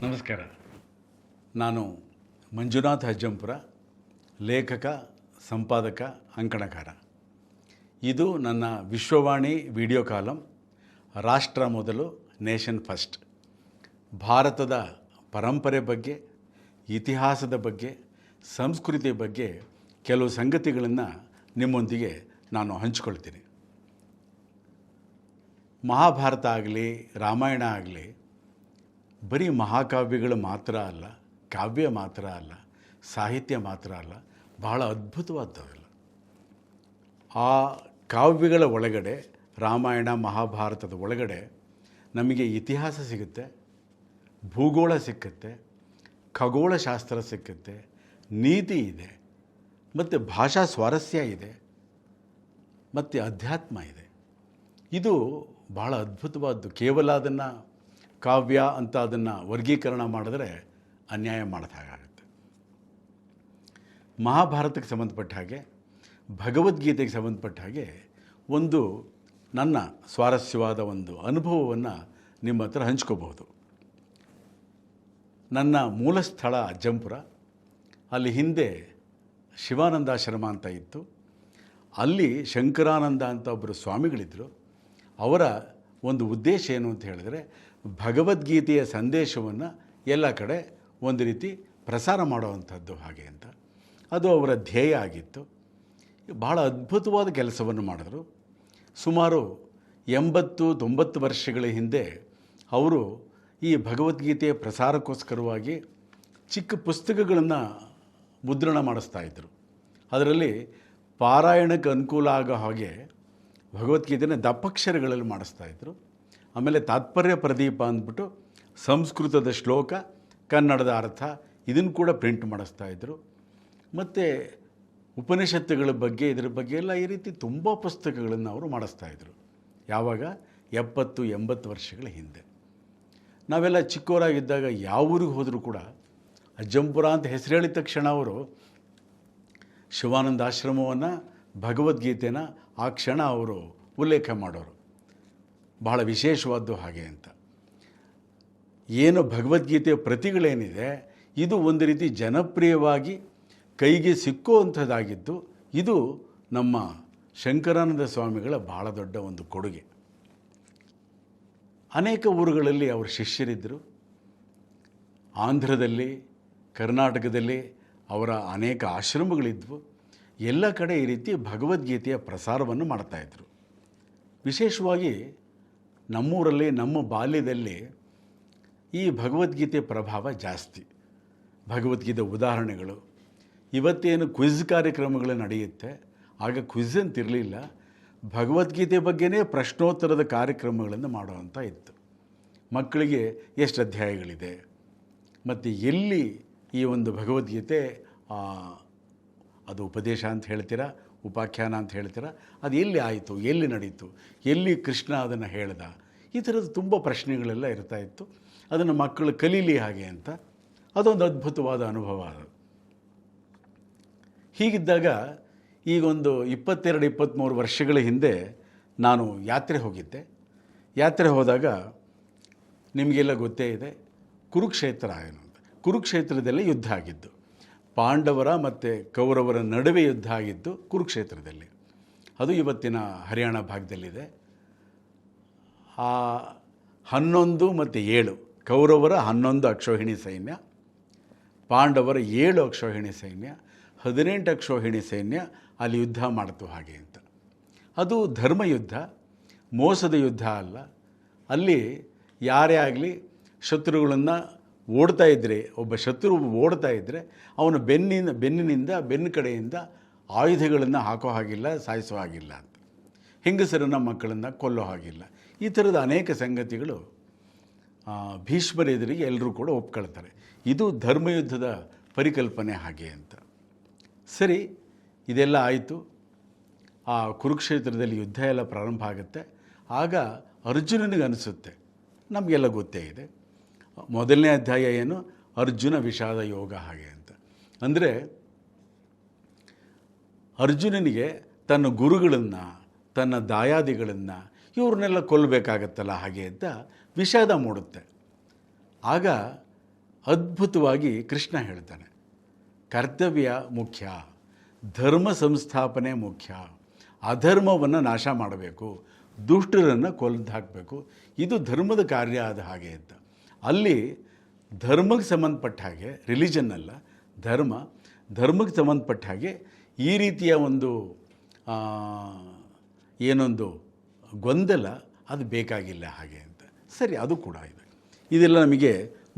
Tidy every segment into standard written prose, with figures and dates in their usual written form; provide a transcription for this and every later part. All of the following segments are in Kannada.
ನಮಸ್ಕಾರ. ನಾನು ಮಂಜುನಾಥ್ ಅಜ್ಜಂಪುರ, ಲೇಖಕ, ಸಂಪಾದಕ, ಅಂಕಣಕಾರ. ಇದು ನನ್ನ ವಿಶ್ವವಾಣಿ ವಿಡಿಯೋ ಕಾಲಂ ರಾಷ್ಟ್ರ ಮೊದಲು ನೇಷನ್ ಫಸ್ಟ್. ಭಾರತದ ಪರಂಪರೆ ಬಗ್ಗೆ, ಇತಿಹಾಸದ ಬಗ್ಗೆ, ಸಂಸ್ಕೃತಿ ಬಗ್ಗೆ ಕೆಲವು ಸಂಗತಿಗಳನ್ನು ನಿಮ್ಮೊಂದಿಗೆ ನಾನು ಹಂಚಿಕೊಳ್ತೀನಿ. ಮಹಾಭಾರತ ಆಗಲಿ, ರಾಮಾಯಣ ಆಗಲಿ ಬರೀ ಮಹಾಕಾವ್ಯಗಳು ಮಾತ್ರ ಅಲ್ಲ, ಕಾವ್ಯ ಮಾತ್ರ ಅಲ್ಲ, ಸಾಹಿತ್ಯ ಮಾತ್ರ ಅಲ್ಲ, ಬಹಳ ಅದ್ಭುತವಾದವೆಲ್ಲ. ಆ ಕಾವ್ಯಗಳ ಒಳಗಡೆ, ರಾಮಾಯಣ ಮಹಾಭಾರತದ ಒಳಗಡೆ ನಮಗೆ ಇತಿಹಾಸ ಸಿಗುತ್ತೆ, ಭೂಗೋಳ ಸಿಕ್ಕುತ್ತೆ, ಖಗೋಳಶಾಸ್ತ್ರ ಸಿಕ್ಕುತ್ತೆ, ನೀತಿ ಇದೆ, ಮತ್ತು ಭಾಷಾ ಸ್ವಾರಸ್ಯ ಇದೆ, ಮತ್ತು ಅಧ್ಯಾತ್ಮ ಇದೆ. ಇದು ಭಾಳ ಅದ್ಭುತವಾದ್ದು. ಕೇವಲ ಅದನ್ನು ಕಾವ್ಯ ಅಂತ ಅದನ್ನು ವರ್ಗೀಕರಣ ಮಾಡಿದ್ರೆ ಅನ್ಯಾಯ ಮಾಡಿದ ಹಾಗಾಗುತ್ತೆ. ಮಹಾಭಾರತಕ್ಕೆ ಸಂಬಂಧಪಟ್ಟ ಹಾಗೆ, ಭಗವದ್ಗೀತೆಗೆ ಸಂಬಂಧಪಟ್ಟ ಹಾಗೆ ಒಂದು ನನ್ನ ಸ್ವಾರಸ್ಯವಾದ ಒಂದು ಅನುಭವವನ್ನು ನಿಮ್ಮ ಹತ್ರ ಹಂಚ್ಕೋಬಹುದು. ನನ್ನ ಮೂಲ ಸ್ಥಳ ಅಜ್ಜಂಪುರ. ಅಲ್ಲಿ ಹಿಂದೆ ಶಿವಾನಂದಾಶ್ರಮ ಅಂತ ಇತ್ತು. ಅಲ್ಲಿ ಶಂಕರಾನಂದ ಅಂತ ಒಬ್ಬರು ಸ್ವಾಮಿಗಳಿದ್ದರು. ಅವರ ಒಂದು ಉದ್ದೇಶ ಏನು ಅಂತ ಹೇಳಿದ್ರೆ, ಭಗವದ್ಗೀತೆಯ ಸಂದೇಶವನ್ನು ಎಲ್ಲ ಕಡೆ ಒಂದು ರೀತಿ ಪ್ರಸಾರ ಮಾಡುವಂಥದ್ದು ಹಾಗೆ ಅಂತ. ಅದು ಅವರ ಧ್ಯೇಯ ಆಗಿತ್ತು. ಭಾಳ ಅದ್ಭುತವಾದ ಕೆಲಸವನ್ನು ಮಾಡಿದ್ರು. ಸುಮಾರು 80-90 ವರ್ಷಗಳ ಹಿಂದೆ ಅವರು ಈ ಭಗವದ್ಗೀತೆಯ ಪ್ರಸಾರಕ್ಕೋಸ್ಕರವಾಗಿ ಚಿಕ್ಕ ಪುಸ್ತಕಗಳನ್ನು ಮುದ್ರಣ ಮಾಡಿಸ್ತಾಯಿದ್ರು. ಅದರಲ್ಲಿ ಪಾರಾಯಣಕ್ಕೆ ಅನುಕೂಲ ಆಗೋ ಹಾಗೆ ಭಗವದ್ಗೀತೆನ ದಪ್ಪಕ್ಷರಗಳಲ್ಲಿ ಮಾಡಿಸ್ತಾಯಿದ್ರು. ಆಮೇಲೆ ತಾತ್ಪರ್ಯ ಪ್ರದೀಪ ಅಂದ್ಬಿಟ್ಟು ಸಂಸ್ಕೃತದ ಶ್ಲೋಕ, ಕನ್ನಡದ ಅರ್ಥ ಇದನ್ನು ಕೂಡ ಪ್ರಿಂಟ್ ಮಾಡಿಸ್ತಾಯಿದ್ರು. ಮತ್ತು ಉಪನಿಷತ್ತುಗಳ ಬಗ್ಗೆ, ಇದರ ಬಗ್ಗೆ ಎಲ್ಲ ಈ ರೀತಿ ತುಂಬ ಪುಸ್ತಕಗಳನ್ನು ಅವರು ಮಾಡಿಸ್ತಾಯಿದ್ರು. ಯಾವಾಗ 70-80 ವರ್ಷಗಳ ಹಿಂದೆ. ನಾವೆಲ್ಲ ಚಿಕ್ಕವರಾಗಿದ್ದಾಗ ಯಾವ ಊರಿಗೆ ಹೋದರೂ ಕೂಡ ಅಜ್ಜಂಪುರ ಅಂತ ಹೆಸರು ಹೇಳಿದ ತಕ್ಷಣ ಅವರು ಶಿವಾನಂದ ಆಶ್ರಮವನ್ನು, ಭಗವದ್ಗೀತೆನ ಆ ಕ್ಷಣ ಅವರು ಉಲ್ಲೇಖ ಮಾಡೋರು. ಬಹಳ ವಿಶೇಷವಾದ್ದು ಹಾಗೆ ಅಂತ. ಏನು ಭಗವದ್ಗೀತೆಯ ಪ್ರತಿಗಳೇನಿದೆ, ಇದು ಒಂದು ರೀತಿ ಜನಪ್ರಿಯವಾಗಿ ಕೈಗೆ ಸಿಕ್ಕುವಂಥದ್ದಾಗಿದ್ದು, ಇದು ನಮ್ಮ ಶಂಕರಾನಂದ ಸ್ವಾಮಿಗಳ ಬಹಳ ದೊಡ್ಡ ಒಂದು ಕೊಡುಗೆ. ಅನೇಕ ಊರುಗಳಲ್ಲಿ ಅವರ ಶಿಷ್ಯರಿದ್ದರು. ಆಂಧ್ರದಲ್ಲಿ, ಕರ್ನಾಟಕದಲ್ಲಿ ಅವರ ಅನೇಕ ಆಶ್ರಮಗಳಿದ್ವು. ಎಲ್ಲ ಕಡೆ ಈ ರೀತಿ ಭಗವದ್ಗೀತೆಯ ಪ್ರಸಾರವನ್ನು ಮಾಡ್ತಾಯಿದ್ರು. ವಿಶೇಷವಾಗಿ ನಮ್ಮೂರಲ್ಲಿ, ನಮ್ಮ ಬಾಲ್ಯದಲ್ಲಿ ಈ ಭಗವದ್ಗೀತೆಯ ಪ್ರಭಾವ ಜಾಸ್ತಿ. ಭಗವದ್ಗೀತೆ ಉದಾಹರಣೆಗಳು. ಇವತ್ತೇನು ಕ್ವಿಜ್ ಕಾರ್ಯಕ್ರಮಗಳು ನಡೆಯುತ್ತೆ, ಆಗ ಕ್ವಿಜ್ ಅಂತಿರಲಿಲ್ಲ. ಭಗವದ್ಗೀತೆ ಬಗ್ಗೆನೇ ಪ್ರಶ್ನೋತ್ತರದ ಕಾರ್ಯಕ್ರಮಗಳನ್ನು ಮಾಡುವಂಥ ಇತ್ತು. ಮಕ್ಕಳಿಗೆ ಎಷ್ಟು ಅಧ್ಯಾಯಗಳಿದೆ, ಮತ್ತು ಎಲ್ಲಿ ಈ ಒಂದು ಭಗವದ್ಗೀತೆ ಅದು ಉಪದೇಶ ಅಂತ ಹೇಳ್ತೀರಾ, ಉಪಾಖ್ಯಾನ ಅಂತ ಹೇಳ್ತೀರಾ, ಅದು ಎಲ್ಲಿ ಆಯಿತು, ಎಲ್ಲಿ ನಡೀತು, ಎಲ್ಲಿ ಕೃಷ್ಣ ಅದನ್ನು ಹೇಳ್ದ, ಈ ಥರದ ತುಂಬ ಪ್ರಶ್ನೆಗಳೆಲ್ಲ ಇರ್ತಾಯಿತ್ತು. ಅದನ್ನು ಮಕ್ಕಳು ಕಲೀಲಿ ಹಾಗೆ ಅಂತ. ಅದೊಂದು ಅದ್ಭುತವಾದ ಅನುಭವ ಅದು. ಹೀಗಿದ್ದಾಗ ಈಗೊಂದು 22-23 ವರ್ಷಗಳ ಹಿಂದೆ ನಾನು ಯಾತ್ರೆ ಹೋಗಿದ್ದೆ. ಯಾತ್ರೆ ಹೋದಾಗ ನಿಮಗೆಲ್ಲ ಗೊತ್ತೇ ಇದೆ, ಕುರುಕ್ಷೇತ್ರ ಏನು ಅಂತ. ಕುರುಕ್ಷೇತ್ರದಲ್ಲಿ ಯುದ್ಧ ಆಗಿದ್ದು, ಪಾಂಡವರ ಮತ್ತು ಕೌರವರ ನಡುವೆ ಯುದ್ಧ ಆಗಿದ್ದು ಕುರುಕ್ಷೇತ್ರದಲ್ಲಿ. ಅದು ಇವತ್ತಿನ ಹರಿಯಾಣ ಭಾಗದಲ್ಲಿದೆ. ಆ 11 ಮತ್ತು 7 ಕೌರವರ 11 ಅಕ್ಷೋಹಿಣಿ ಸೈನ್ಯ, ಪಾಂಡವರ 7 ಅಕ್ಷೋಹಿಣಿ ಸೈನ್ಯ, 18 ಅಕ್ಷೋಹಿಣಿ ಸೈನ್ಯ ಅಲ್ಲಿ ಯುದ್ಧ ಮಾಡ್ತು ಹಾಗೆ ಅಂತ. ಅದು ಧರ್ಮಯುದ್ಧ, ಮೋಸದ ಯುದ್ಧ ಅಲ್ಲ. ಅಲ್ಲಿ ಯಾರೇ ಆಗಲಿ ಶತ್ರುಗಳನ್ನು ಓಡ್ತಾ ಇದ್ದರೆ, ಒಬ್ಬ ಶತ್ರು ಓಡ್ತಾ ಇದ್ದರೆ ಅವನು ಬೆನ್ನು ಕಡೆಯಿಂದ ಆಯುಧಗಳನ್ನು ಹಾಕೋ ಹಾಗಿಲ್ಲ, ಸಾಯಿಸೋ ಹಾಗಿಲ್ಲ ಅಂತ. ಹೆಂಗಸರನ್ನ ಮಕ್ಕಳನ್ನು ಕೊಲ್ಲೋ ಹಾಗಿಲ್ಲ. ಈ ಥರದ ಅನೇಕ ಸಂಗತಿಗಳು ಭೀಷ್ಮರ ಎದುರಿಗೆ ಎಲ್ಲರೂ ಕೂಡ ಒಪ್ಕೊಳ್ತಾರೆ. ಇದು ಧರ್ಮಯುದ್ಧದ ಪರಿಕಲ್ಪನೆ ಹಾಗೆ ಅಂತ. ಸರಿ, ಇದೆಲ್ಲ ಆಯಿತು. ಆ ಕುರುಕ್ಷೇತ್ರದಲ್ಲಿ ಯುದ್ಧ ಎಲ್ಲ ಪ್ರಾರಂಭ ಆಗುತ್ತೆ. ಆಗ ಅರ್ಜುನನಿಗೆ ಅನಿಸುತ್ತೆ, ನಮಗೆಲ್ಲ ಗೊತ್ತೇ ಇದೆ, ಮೊದಲನೇ ಅಧ್ಯಾಯ ಏನು, ಅರ್ಜುನ ವಿಷಾದ ಯೋಗ ಹಾಗೆ ಅಂತ. ಅಂದರೆ ಅರ್ಜುನನಿಗೆ ತನ್ನ ಗುರುಗಳನ್ನು, ತನ್ನ ದಾಯಾದಿಗಳನ್ನು, ಇವ್ರನ್ನೆಲ್ಲ ಕೊಲ್ಲಬೇಕಾಗತ್ತಲ್ಲ ಹಾಗೆ ಅಂತ ವಿಷಾದ ಮೂಡುತ್ತೆ. ಆಗ ಅದ್ಭುತವಾಗಿ ಕೃಷ್ಣ ಹೇಳ್ತಾನೆ, ಕರ್ತವ್ಯ ಮುಖ್ಯ, ಧರ್ಮ ಸಂಸ್ಥಾಪನೆ ಮುಖ್ಯ, ಅಧರ್ಮವನ್ನು ನಾಶ ಮಾಡಬೇಕು, ದುಷ್ಟರನ್ನು ಕೊಲ್ದು ಹಾಕಬೇಕು, ಇದು ಧರ್ಮದ ಕಾರ್ಯ ಆದ ಹಾಗೆ ಅಂತ. ಅಲ್ಲಿ ಧರ್ಮಕ್ಕೆ ಸಂಬಂಧಪಟ್ಟ ಹಾಗೆ, ರಿಲಿಜನ್ ಅಲ್ಲ, ಧರ್ಮಕ್ಕೆ ಸಂಬಂಧಪಟ್ಟ ಹಾಗೆ ಈ ರೀತಿಯ ಒಂದು ಏನೊಂದು ಗೊಂದಲ ಅದು ಬೇಕಾಗಿಲ್ಲ ಹಾಗೆ ಅಂತ. ಸರಿ, ಅದು ಕೂಡ ಇದೆ, ಇದೆಲ್ಲ ನಮಗೆ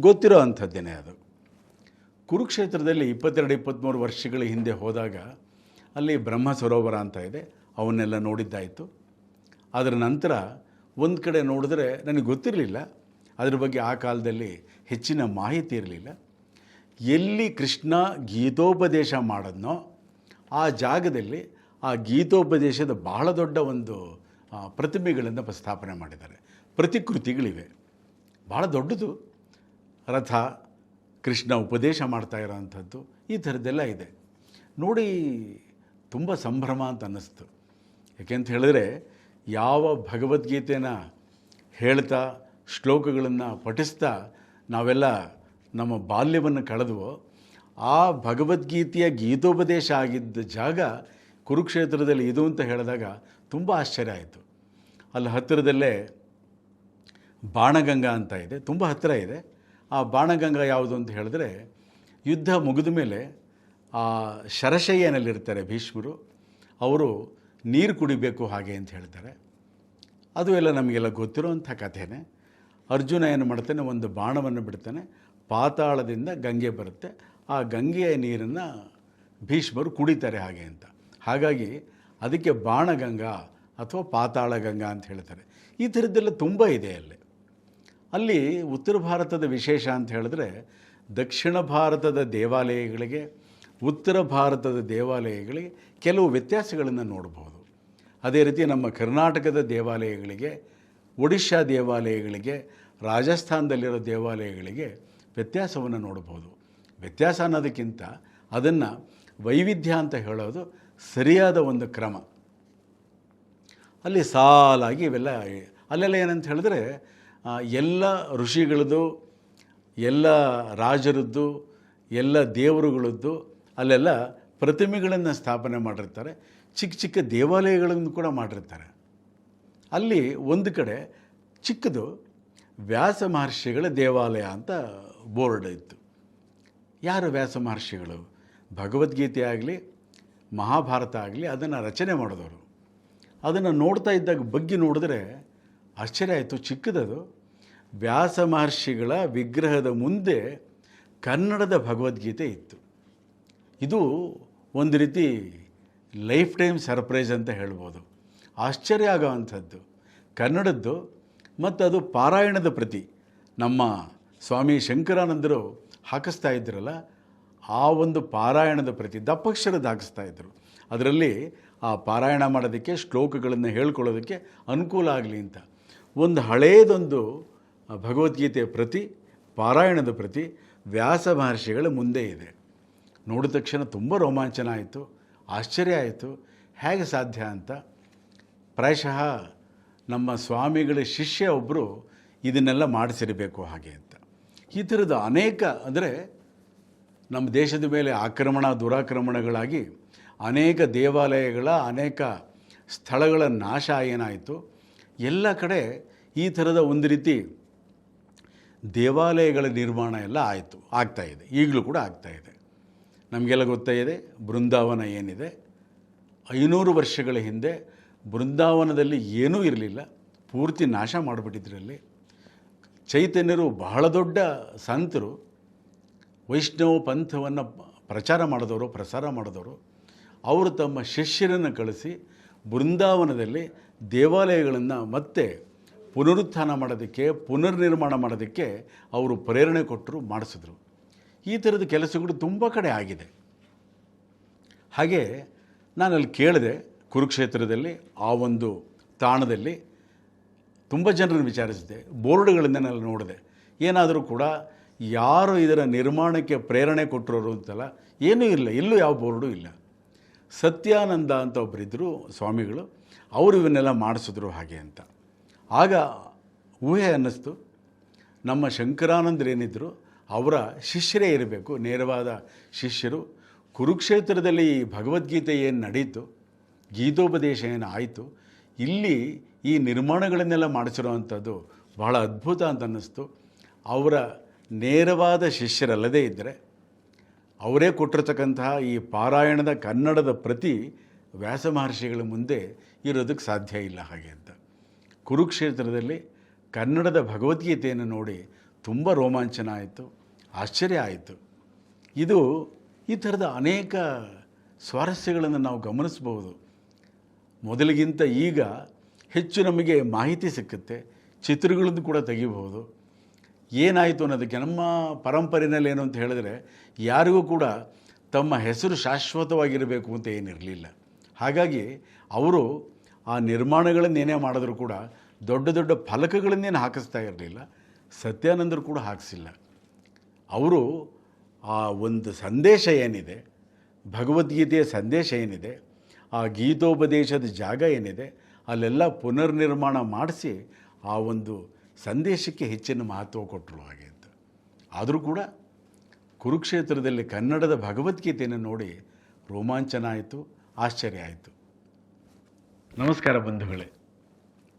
ಗೊತ್ತಿರೋ ಅಂಥದ್ದೇನೆ. ಅದು ಕುರುಕ್ಷೇತ್ರದಲ್ಲಿ 22-23 ವರ್ಷಗಳ ಹಿಂದೆ ಹೋದಾಗ ಅಲ್ಲಿ ಬ್ರಹ್ಮ ಸರೋವರ ಅಂತ ಇದೆ, ಅವನ್ನೆಲ್ಲ ನೋಡಿದ್ದಾಯಿತು. ಅದರ ನಂತರ ಒಂದು ಕಡೆ ನೋಡಿದ್ರೆ ನನಗೆ ಗೊತ್ತಿರಲಿಲ್ಲ, ಅದ್ರ ಬಗ್ಗೆ ಆ ಕಾಲದಲ್ಲಿ ಹೆಚ್ಚಿನ ಮಾಹಿತಿ ಇರಲಿಲ್ಲ. ಎಲ್ಲಿ ಕೃಷ್ಣ ಗೀತೋಪದೇಶ ಮಾಡಿದ್ನೋ ಆ ಜಾಗದಲ್ಲಿ ಆ ಗೀತೋಪದೇಶದ ಬಹಳ ದೊಡ್ಡ ಒಂದು ಪ್ರತಿಮೆಗಳನ್ನು ಸ್ಥಾಪನೆ ಮಾಡಿದ್ದಾರೆ, ಪ್ರತಿಕೃತಿಗಳಿವೆ, ಬಹಳ ದೊಡ್ಡದು. ರಥ, ಕೃಷ್ಣ ಉಪದೇಶ ಮಾಡ್ತಾ ಇರೋವಂಥದ್ದು, ಈ ಥರದ್ದೆಲ್ಲ ಇದೆ. ನೋಡಿ ತುಂಬ ಸಂಭ್ರಮ ಅಂತ ಅನ್ನಿಸ್ತು. ಯಾಕೆಂತ ಹೇಳಿದ್ರೆ, ಯಾವ ಭಗವದ್ಗೀತೆನ ಹೇಳ್ತಾ ಶ್ಲೋಕಗಳನ್ನು ಪಠಿಸ್ತಾ ನಾವೆಲ್ಲ ನಮ್ಮ ಬಾಲ್ಯವನ್ನು ಕಳೆದುವೋ, ಆ ಭಗವದ್ಗೀತೆಯ ಗೀತೋಪದೇಶ ಆಗಿದ್ದ ಜಾಗ ಕುರುಕ್ಷೇತ್ರದಲ್ಲಿ ಇದು ಅಂತ ಹೇಳಿದಾಗ ತುಂಬ ಆಶ್ಚರ್ಯ ಆಯಿತು. ಅಲ್ಲಿ ಹತ್ತಿರದಲ್ಲೇ ಬಾಣಗಂಗಾ ಅಂತ ಇದೆ, ತುಂಬ ಹತ್ತಿರ ಇದೆ. ಆ ಬಾಣಗಂಗಾ ಯಾವುದು ಅಂತ ಹೇಳಿದ್ರೆ, ಯುದ್ಧ ಮುಗಿದ ಮೇಲೆ ಆ ಶರಶಯ್ಯನಲ್ಲಿರ್ತಾರೆ ಭೀಷ್ಮರು, ಅವರು ನೀರು ಕುಡಿಬೇಕು ಹಾಗೆ ಅಂತ ಹೇಳ್ತಾರೆ. ಅದು ಎಲ್ಲ ನಮಗೆಲ್ಲ ಗೊತ್ತಿರೋವಂಥ ಕಥೆನೇ. ಅರ್ಜುನ ಏನು ಮಾಡ್ತಾನೆ, ಒಂದು ಬಾಣವನ್ನು ಬಿಡ್ತಾನೆ, ಪಾತಾಳದಿಂದ ಗಂಗೆ ಬರುತ್ತೆ, ಆ ಗಂಗೆಯ ನೀರನ್ನು ಭೀಷ್ಮರು ಕುಡಿತಾರೆ ಹಾಗೆ ಅಂತ. ಹಾಗಾಗಿ ಅದಕ್ಕೆ ಬಾಣಗಂಗಾ ಅಥವಾ ಪಾತಾಳ ಗಂಗಾ ಅಂತ ಹೇಳ್ತಾರೆ. ಈ ಥರದ್ದೆಲ್ಲ ತುಂಬ ಇದೆ ಅಲ್ಲಿ. ಅಲ್ಲಿ ಉತ್ತರ ಭಾರತದ ವಿಶೇಷ ಅಂತ ಹೇಳಿದ್ರೆ, ದಕ್ಷಿಣ ಭಾರತದ ದೇವಾಲಯಗಳಿಗೆ ಉತ್ತರ ಭಾರತದ ದೇವಾಲಯಗಳಿಗೆ ಕೆಲವು ವ್ಯತ್ಯಾಸಗಳನ್ನು ನೋಡ್ಬೋದು. ಅದೇ ರೀತಿ ನಮ್ಮ ಕರ್ನಾಟಕದ ದೇವಾಲಯಗಳಿಗೆ, ಒಡಿಶಾ ದೇವಾಲಯಗಳಿಗೆ, ರಾಜಸ್ಥಾನದಲ್ಲಿರೋ ದೇವಾಲಯಗಳಿಗೆ ವ್ಯತ್ಯಾಸವನ್ನು ನೋಡ್ಬೋದು. ವ್ಯತ್ಯಾಸ ಅನ್ನೋದಕ್ಕಿಂತ ಅದನ್ನು ವೈವಿಧ್ಯ ಅಂತ ಹೇಳೋದು ಸರಿಯಾದ ಒಂದು ಕ್ರಮ. ಅಲ್ಲಿ ಸಾಲಾಗಿ ಇವೆಲ್ಲ, ಅಲ್ಲೆಲ್ಲ ಏನಂತ ಹೇಳಿದ್ರೆ, ಎಲ್ಲ ಋಷಿಗಳದ್ದು, ಎಲ್ಲ ರಾಜರದ್ದು, ಎಲ್ಲ ದೇವರುಗಳದ್ದು ಅಲ್ಲೆಲ್ಲ ಪ್ರತಿಮೆಗಳನ್ನು ಸ್ಥಾಪನೆ ಮಾಡಿರ್ತಾರೆ. ಚಿಕ್ಕ ಚಿಕ್ಕ ದೇವಾಲಯಗಳನ್ನು ಕೂಡ ಮಾಡಿರ್ತಾರೆ. ಅಲ್ಲಿ ಒಂದು ಕಡೆ ಚಿಕ್ಕದು ವ್ಯಾಸ ಮಹರ್ಷಿಗಳ ದೇವಾಲಯ ಅಂತ ಬೋರ್ಡ್ ಇತ್ತು. ಯಾರು ವ್ಯಾಸ ಮಹರ್ಷಿಗಳು? ಭಗವದ್ಗೀತೆ ಆಗಲಿ ಮಹಾಭಾರತ ಆಗಲಿ ಅದನ್ನು ರಚನೆ ಮಾಡಿದವರು. ಅದನ್ನು ನೋಡ್ತಾ ಇದ್ದಾಗ ಬಗ್ಗೆ ನೋಡಿದ್ರೆ ಆಶ್ಚರ್ಯ ಆಯಿತು. ಚಿಕ್ಕದದು. ವ್ಯಾಸ ಮಹರ್ಷಿಗಳ ವಿಗ್ರಹದ ಮುಂದೆ ಕನ್ನಡದ ಭಗವದ್ಗೀತೆ ಇತ್ತು. ಇದು ಒಂದು ರೀತಿ ಲೈಫ್ ಟೈಮ್ ಸರ್ಪ್ರೈಸ್ ಅಂತ ಹೇಳ್ಬೋದು. ಆಶ್ಚರ್ಯ ಆಗೋವಂಥದ್ದು ಕನ್ನಡದ್ದು. ಮತ್ತು ಅದು ಪಾರಾಯಣದ ಪ್ರತಿ. ನಮ್ಮ ಸ್ವಾಮಿ ಶಂಕರಾನಂದರು ಹಾಕಿಸ್ತಾ ಇದ್ರಲ್ಲ, ಆ ಒಂದು ಪಾರಾಯಣದ ಪ್ರತಿ ದಪ್ಪಕ್ಷರದ ಹಾಕಿಸ್ತಾ ಇದ್ದರು. ಅದರಲ್ಲಿ ಆ ಪಾರಾಯಣ ಮಾಡೋದಕ್ಕೆ, ಶ್ಲೋಕಗಳನ್ನು ಹೇಳ್ಕೊಳ್ಳೋದಕ್ಕೆ ಅನುಕೂಲ ಆಗಲಿ ಅಂತ ಒಂದು ಹಳೇದೊಂದು ಭಗವದ್ಗೀತೆಯ ಪ್ರತಿ, ಪಾರಾಯಣದ ಪ್ರತಿ ವ್ಯಾಸ ಮಹರ್ಷಿಗಳ ಮುಂದೆ ಇದೆ. ನೋಡಿದ ತಕ್ಷಣ ತುಂಬ ರೋಮಾಂಚನ ಆಯಿತು, ಆಶ್ಚರ್ಯ ಆಯಿತು. ಹೇಗೆ ಸಾಧ್ಯ ಅಂತ. ಪ್ರಾಯಶಃ ನಮ್ಮ ಸ್ವಾಮಿಗಳ ಶಿಷ್ಯ ಒಬ್ಬರು ಇದನ್ನೆಲ್ಲ ಮಾಡಿಸಿರಬೇಕು ಹಾಗೆ ಅಂತ. ಈ ಥರದ ಅನೇಕ, ಅಂದರೆ ನಮ್ಮ ದೇಶದ ಮೇಲೆ ಆಕ್ರಮಣ ದುರಾಕ್ರಮಣಗಳಾಗಿ ಅನೇಕ ದೇವಾಲಯಗಳ, ಅನೇಕ ಸ್ಥಳಗಳ ನಾಶ ಏನಾಯಿತು. ಎಲ್ಲ ಕಡೆ ಈ ಥರದ ಒಂದು ರೀತಿ ದೇವಾಲಯಗಳ ನಿರ್ಮಾಣ ಎಲ್ಲ ಆಗ್ತಾಯಿದೆ. ಈಗಲೂ ಕೂಡ ಆಗ್ತಾಯಿದೆ. ನಮಗೆಲ್ಲ ಗೊತ್ತಾಯಿದೆ ಬೃಂದಾವನ ಏನಿದೆ, 500 ವರ್ಷಗಳ ಹಿಂದೆ ಬೃಂದಾವನದಲ್ಲಿ ಏನೂ ಇರಲಿಲ್ಲ, ಪೂರ್ತಿ ನಾಶ ಮಾಡಿಬಿಟ್ಟಿದ್ರಲ್ಲಿ. ಚೈತನ್ಯರು ಬಹಳ ದೊಡ್ಡ ಸಂತರು, ವೈಷ್ಣವ ಪಂಥವನ್ನು ಪ್ರಸಾರ ಮಾಡಿದವರು. ಅವರು ತಮ್ಮ ಶಿಷ್ಯರನ್ನು ಕಳಿಸಿ ಬೃಂದಾವನದಲ್ಲಿ ದೇವಾಲಯಗಳನ್ನು ಮತ್ತೆ ಪುನರುತ್ಥಾನ ಮಾಡೋದಕ್ಕೆ, ಪುನರ್ನಿರ್ಮಾಣ ಮಾಡೋದಕ್ಕೆ ಅವರು ಪ್ರೇರಣೆ ಕೊಟ್ಟರು, ಮಾಡಿಸಿದ್ರು. ಈ ಥರದ ಕೆಲಸಗಳು ತುಂಬ ಕಡೆ ಆಗಿದೆ. ಹಾಗೆ ನಾನಲ್ಲಿ ಕೇಳಿದೆ, ಕುರುಕ್ಷೇತ್ರದಲ್ಲಿ ಆ ಒಂದು ತಾಣದಲ್ಲಿ ತುಂಬ ಜನರನ್ನು ವಿಚಾರಿಸಿದೆ, ಬೋರ್ಡ್ಗಳನ್ನು ನಾನು ನೋಡಿದೆ. ಏನಾದರೂ ಕೂಡ ಯಾರು ಇದರ ನಿರ್ಮಾಣಕ್ಕೆ ಪ್ರೇರಣೆ ಕೊಟ್ಟರೋರು ಅಂತಲ್ಲ, ಏನೂ ಇಲ್ಲ, ಎಲ್ಲೂ ಯಾವ ಬೋರ್ಡು ಇಲ್ಲ. ಸತ್ಯಾನಂದ ಅಂತ ಒಬ್ಬರಿದ್ದರು ಸ್ವಾಮಿಗಳು, ಅವರು ಇವನ್ನೆಲ್ಲ ಮಾಡಿಸಿದ್ರು ಹಾಗೆ ಅಂತ. ಆಗ ಊಹೆ ಅನ್ನಿಸ್ತು, ನಮ್ಮ ಶಂಕರಾನಂದರೇನಿದ್ದರು ಅವರ ಶಿಷ್ಯರೇ ಇರಬೇಕು, ನೇರವಾದ ಶಿಷ್ಯರು. ಕುರುಕ್ಷೇತ್ರದಲ್ಲಿ ಈ ಭಗವದ್ಗೀತೆ ಏನು ನಡೀತು, ಗೀತೋಪದೇಶ ಏನು ಆಯಿತು, ಇಲ್ಲಿ ಈ ನಿರ್ಮಾಣಗಳನ್ನೆಲ್ಲ ಮಾಡಿಸಿರುವಂಥದ್ದು ಬಹಳ ಅದ್ಭುತ ಅಂತ ಅನ್ನಿಸ್ತು. ಅವರ ನೇರವಾದ ಶಿಷ್ಯರಲ್ಲದೇ ಇದ್ದರೆ ಅವರೇ ಕೊಟ್ಟಿರ್ತಕ್ಕಂತಹ ಈ ಪಾರಾಯಣದ ಕನ್ನಡದ ಪ್ರತಿ ವ್ಯಾಸ ಮಹರ್ಷಿಗಳ ಮುಂದೆ ಇರೋದಕ್ಕೆ ಸಾಧ್ಯ ಇಲ್ಲ ಹಾಗೆ ಅಂತ. ಕುರುಕ್ಷೇತ್ರದಲ್ಲಿ ಕನ್ನಡದ ಭಗವದ್ಗೀತೆಯನ್ನು ನೋಡಿ ತುಂಬ ರೋಮಾಂಚನ ಆಯಿತು, ಆಶ್ಚರ್ಯ ಆಯಿತು. ಇದು ಈ ಥರದ ಅನೇಕ ಸ್ವಾರಸ್ಯಗಳನ್ನು ನಾವು ಗಮನಿಸ್ಬೋದು. ಮೊದಲಿಗಿಂತ ಈಗ ಹೆಚ್ಚು ನಮಗೆ ಮಾಹಿತಿ ಸಿಕ್ಕುತ್ತೆ, ಚಿತ್ರಗಳನ್ನು ಕೂಡ ತೆಗಿಬಹುದು. ಏನಾಯಿತು ಅನ್ನೋದಕ್ಕೆ ನಮ್ಮ ಪರಂಪರೆಯಲ್ಲಿ ಏನು ಅಂತ ಹೇಳಿದ್ರೆ, ಯಾರಿಗೂ ಕೂಡ ತಮ್ಮ ಹೆಸರು ಶಾಶ್ವತವಾಗಿರಬೇಕು ಅಂತ ಏನಿರಲಿಲ್ಲ. ಹಾಗಾಗಿ ಅವರು ಆ ನಿರ್ಮಾಣಗಳನ್ನೇನೇ ಮಾಡಿದ್ರು ಕೂಡ ದೊಡ್ಡ ದೊಡ್ಡ ಫಲಕಗಳನ್ನೇನು ಹಾಕಿಸ್ತಾ ಇರಲಿಲ್ಲ. ಸತ್ಯಾನಂದರು ಕೂಡ ಹಾಕಿಸಿಲ್ಲ. ಅವರು ಆ ಒಂದು ಸಂದೇಶ ಏನಿದೆ, ಭಗವದ್ಗೀತೆಯ ಸಂದೇಶ ಏನಿದೆ, ಆ ಗೀತೋಪದೇಶದ ಜಾಗ ಏನಿದೆ, ಅಲ್ಲೆಲ್ಲ ಪುನರ್ನಿರ್ಮಾಣ ಮಾಡಿಸಿ ಆ ಒಂದು ಸಂದೇಶಕ್ಕೆ ಹೆಚ್ಚಿನ ಮಹತ್ವ ಕೊಟ್ಟರು ಹಾಗೆ ಅಂತ. ಆದರೂ ಕೂಡ ಕುರುಕ್ಷೇತ್ರದಲ್ಲಿ ಕನ್ನಡದ ಭಗವದ್ಗೀತೆಯನ್ನು ನೋಡಿ ರೋಮಾಂಚನ ಆಯಿತು, ಆಶ್ಚರ್ಯ ಆಯಿತು. ನಮಸ್ಕಾರ ಬಂಧುಗಳೇ.